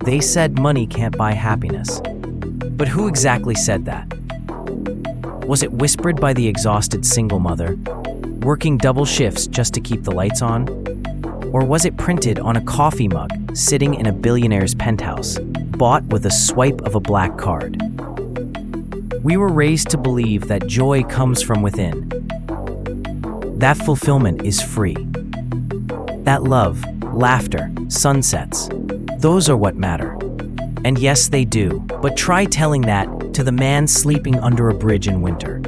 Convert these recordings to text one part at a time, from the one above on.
They said money can't buy happiness. But who exactly said that? Was it whispered by the exhausted single mother, working double shifts just to keep the lights on? Or was it printed on a coffee mug sitting in a billionaire's penthouse, bought with a swipe of a black card? We were raised to believe that joy comes from within. That fulfillment is free. That love, laughter, sunsets, those are what matter. And yes, they do, but try telling that to the man sleeping under a bridge in winter.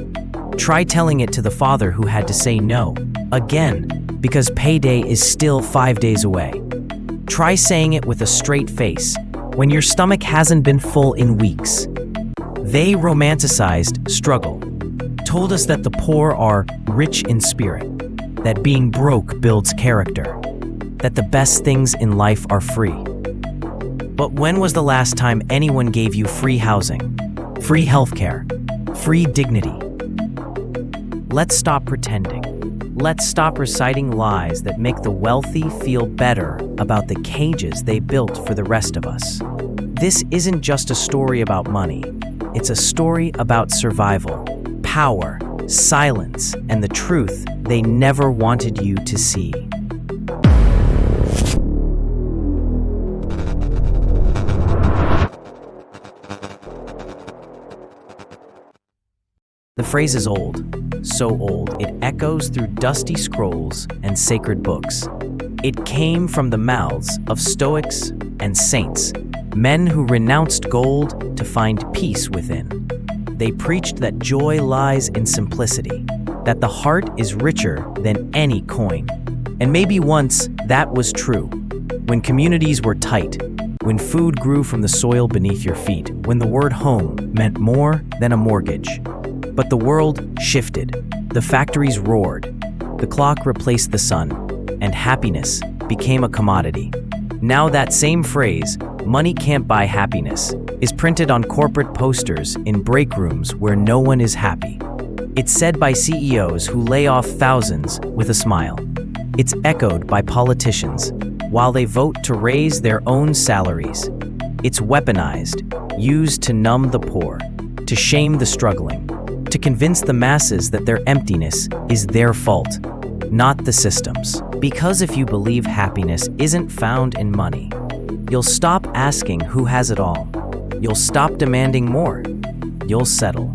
Try telling it to the father who had to say no, again, because payday is still 5 days away. Try saying it with a straight face, when your stomach hasn't been full in weeks. They romanticized struggle, told us that the poor are rich in spirit, that being broke builds character, that the best things in life are free. But when was the last time anyone gave you free housing, free healthcare, free dignity? Let's stop pretending. Let's stop reciting lies that make the wealthy feel better about the cages they built for the rest of us. This isn't just a story about money. It's a story about survival, power, silence, and the truth they never wanted you to see. The phrase is old, so old it echoes through dusty scrolls and sacred books. It came from the mouths of Stoics and saints, men who renounced gold to find peace within. They preached that joy lies in simplicity, that the heart is richer than any coin. And maybe once that was true, when communities were tight, when food grew from the soil beneath your feet, when the word home meant more than a mortgage. But the world shifted, the factories roared, the clock replaced the sun, and happiness became a commodity. Now that same phrase, money can't buy happiness, is printed on corporate posters in break rooms where no one is happy. It's said by CEOs who lay off thousands with a smile. It's echoed by politicians while they vote to raise their own salaries. It's weaponized, used to numb the poor, to shame the struggling, to convince the masses that their emptiness is their fault, not the system's. Because if you believe happiness isn't found in money, you'll stop asking who has it all. You'll stop demanding more. You'll settle.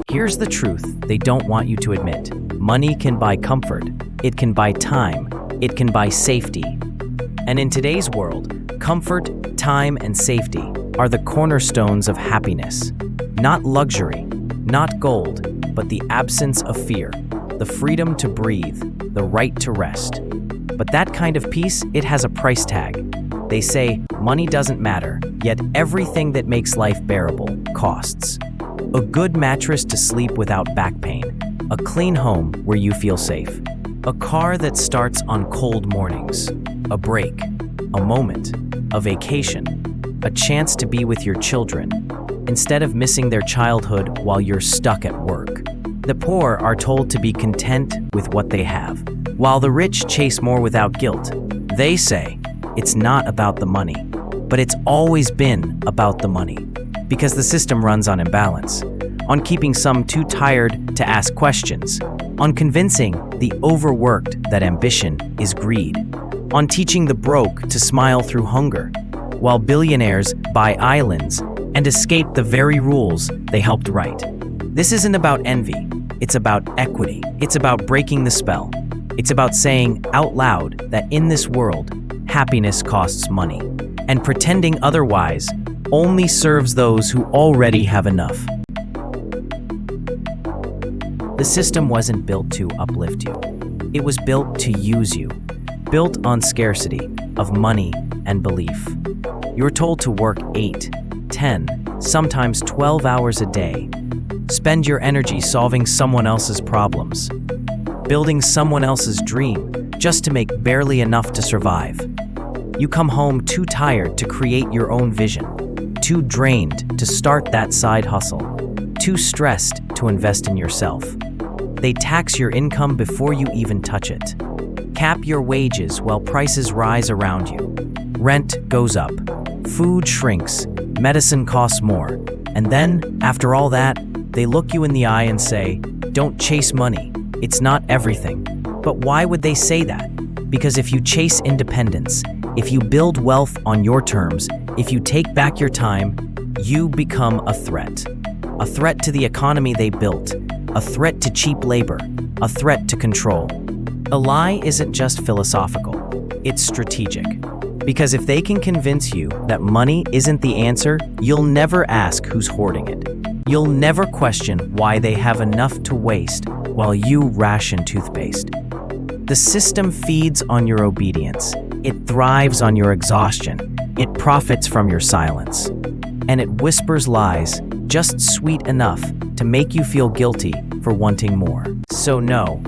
Here's the truth they don't want you to admit. Money can buy comfort. It can buy time. It can buy safety. And in today's world, comfort, time, and safety are the cornerstones of happiness. Not luxury, not gold, but the absence of fear, the freedom to breathe, the right to rest. But that kind of peace, it has a price tag. They say money doesn't matter, yet everything that makes life bearable costs. A good mattress to sleep without back pain, a clean home where you feel safe, a car that starts on cold mornings, a break, a moment, a vacation, a chance to be with your children, instead of missing their childhood while you're stuck at work. The poor are told to be content with what they have, while the rich chase more without guilt. They say it's not about the money, but it's always been about the money, because the system runs on imbalance, on keeping some too tired to ask questions, on convincing the overworked that ambition is greed, on teaching the broke to smile through hunger, while billionaires buy islands and escape the very rules they helped write. This isn't about envy, it's about equity. It's about breaking the spell. It's about saying out loud that in this world, happiness costs money, and pretending otherwise only serves those who already have enough. The system wasn't built to uplift you. It was built to use you, built on scarcity of money and belief. You're told to work 8, 10, sometimes 12 hours a day. Spend your energy solving someone else's problems, building someone else's dream just to make barely enough to survive. You come home too tired to create your own vision, too drained to start that side hustle, too stressed to invest in yourself. They tax your income before you even touch it. cap your wages while prices rise around you. Rent goes up, food shrinks, medicine costs more, and then, after all that, they look you in the eye and say, "Don't chase money, it's not everything." But why would they say that? Because if you chase independence, if you build wealth on your terms, if you take back your time, you become a threat. A threat to the economy they built, a threat to cheap labor, a threat to control. A lie isn't just philosophical, it's strategic. Because if they can convince you that money isn't the answer, you'll never ask who's hoarding it. You'll never question why they have enough to waste while you ration toothpaste. The system feeds on your obedience. It thrives on your exhaustion. It profits from your silence. And it whispers lies, just sweet enough to make you feel guilty for wanting more. So no,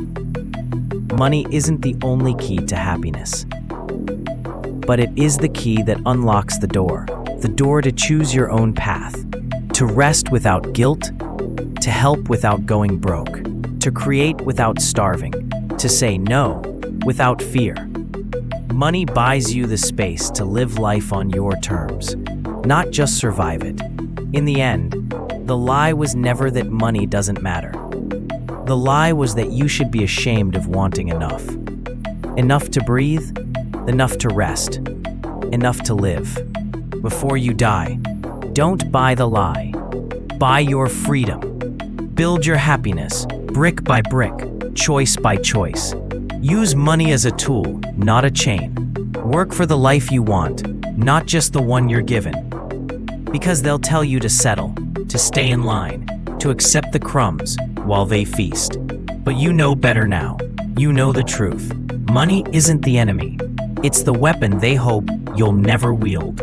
money isn't the only key to happiness. But it is the key that unlocks the door to choose your own path, to rest without guilt, to help without going broke, to create without starving, to say no without fear. Money buys you the space to live life on your terms, not just survive it. In the end, the lie was never that money doesn't matter. The lie was that you should be ashamed of wanting enough. Enough to breathe, enough to rest, enough to live. Before you die, don't buy the lie. Buy your freedom. Build your happiness, brick by brick, choice by choice. Use money as a tool, not a chain. Work for the life you want, not just the one you're given. Because they'll tell you to settle, to stay in line, to accept the crumbs while they feast. But you know better now. You know the truth. Money isn't the enemy. It's the weapon they hope you'll never wield.